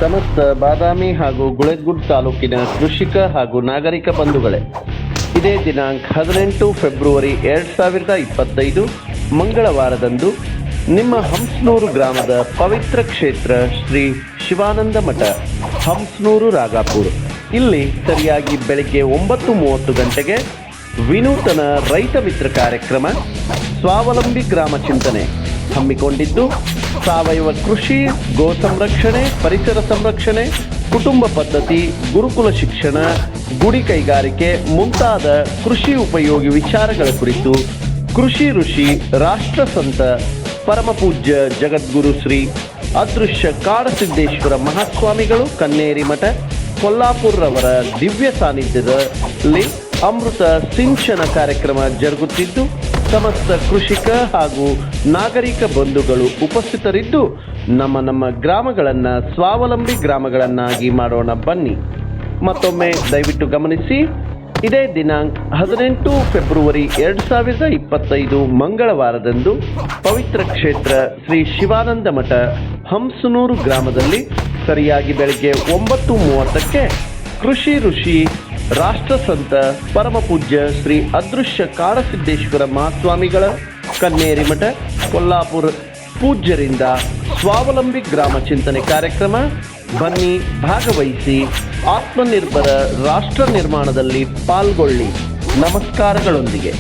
ಸಮಸ್ತ ಬಾದಾಮಿ ಹಾಗೂ ಗುಳೆಗುಡ್ ತಾಲೂಕಿನ ಕೃಷಿಕ ಹಾಗೂ ನಾಗರಿಕ ಬಂಧುಗಳೇ, ಇದೇ ದಿನಾಂಕ 18 ಫೆಬ್ರವರಿ 2025 ಮಂಗಳವಾರದಂದು ನಿಮ್ಮ ಹಂಸನೂರು ಗ್ರಾಮದ ಪವಿತ್ರ ಕ್ಷೇತ್ರ ಶ್ರೀ ಶಿವಾನಂದ ಮಠ ಹಂಸನೂರು ರಾಗಾಪುರ ಇಲ್ಲಿ ಸರಿಯಾಗಿ ಬೆಳಗ್ಗೆ 9:30 ಗಂಟೆಗೆ ವಿನೂತನ ರೈತ ಮಿತ್ರ ಕಾರ್ಯಕ್ರಮ ಸ್ವಾವಲಂಬಿ ಗ್ರಾಮ ಚಿಂತನೆ ಹಮ್ಮಿಕೊಂಡಿದ್ದು, ಸಾವಯವ ಕೃಷಿ, ಗೋ ಸಂರಕ್ಷಣೆ, ಪರಿಸರ ಸಂರಕ್ಷಣೆ, ಕುಟುಂಬ ಪದ್ಧತಿ, ಗುರುಕುಲ ಶಿಕ್ಷಣ, ಗುಡಿ ಕೈಗಾರಿಕೆ ಮುಂತಾದ ಕೃಷಿ ಉಪಯೋಗಿ ವಿಚಾರಗಳ ಕುರಿತು ಕೃಷಿ ಋಷಿ ರಾಷ್ಟ್ರಸಂತ ಪರಮಪೂಜ್ಯ ಜಗದ್ಗುರು ಶ್ರೀ ಅದೃಶ್ಯ ಕಾಡಸಿದ್ದೇಶ್ವರ ಮಹಾಸ್ವಾಮಿಗಳು ಕನ್ನೇರಿ ಮಠ ಕೊಲ್ಲಾಪುರರವರ ದಿವ್ಯ ಸಾನ್ನಿಧ್ಯದಲ್ಲಿ ಅಮೃತ ಸಿಂಚನ ಕಾರ್ಯಕ್ರಮ ಜರುಗುತ್ತಿದ್ದು, ಸಮಸ್ತ ಕೃಷಿಕ ಹಾಗೂ ನಾಗರಿಕ ಬಂಧುಗಳು ಉಪಸ್ಥಿತರಿದ್ದು ನಮ್ಮ ಗ್ರಾಮಗಳನ್ನು ಸ್ವಾವಲಂಬಿ ಗ್ರಾಮಗಳನ್ನಾಗಿ ಮಾಡೋಣ ಬನ್ನಿ. ಮತ್ತೊಮ್ಮೆ ದಯವಿಟ್ಟು ಗಮನಿಸಿ, ಇದೇ ದಿನಾಂಕ 18 ಫೆಬ್ರವರಿ 2025 ಮಂಗಳವಾರದಂದು ಪವಿತ್ರ ಕ್ಷೇತ್ರ ಶ್ರೀ ಶಿವಾನಂದ ಮಠ ಹಂಸನೂರು ಗ್ರಾಮದಲ್ಲಿ ಸರಿಯಾಗಿ ಬೆಳಗ್ಗೆ 9:30ಕ್ಕೆ ಕೃಷಿ ಋಷಿ ರಾಷ್ಟ್ರಸಂತ ಪರಮಪೂಜ್ಯ ಶ್ರೀ ಅದೃಶ್ಯ ಕಾಡಸಿದ್ದೇಶ್ವರ ಮಹಾಸ್ವಾಮಿಗಳ ಕನ್ನೇರಿ ಮಠ ಕೊಲ್ಲಾಪುರ ಪೂಜ್ಯರಿಂದ ಸ್ವಾವಲಂಬಿ ಗ್ರಾಮ ಚಿಂತನೆ ಕಾರ್ಯಕ್ರಮ. ಬನ್ನಿ, ಭಾಗವಹಿಸಿ, ಆತ್ಮನಿರ್ಭರ ರಾಷ್ಟ್ರ ನಿರ್ಮಾಣದಲ್ಲಿ ಪಾಲ್ಗೊಳ್ಳಿ. ನಮಸ್ಕಾರಗಳೊಂದಿಗೆ.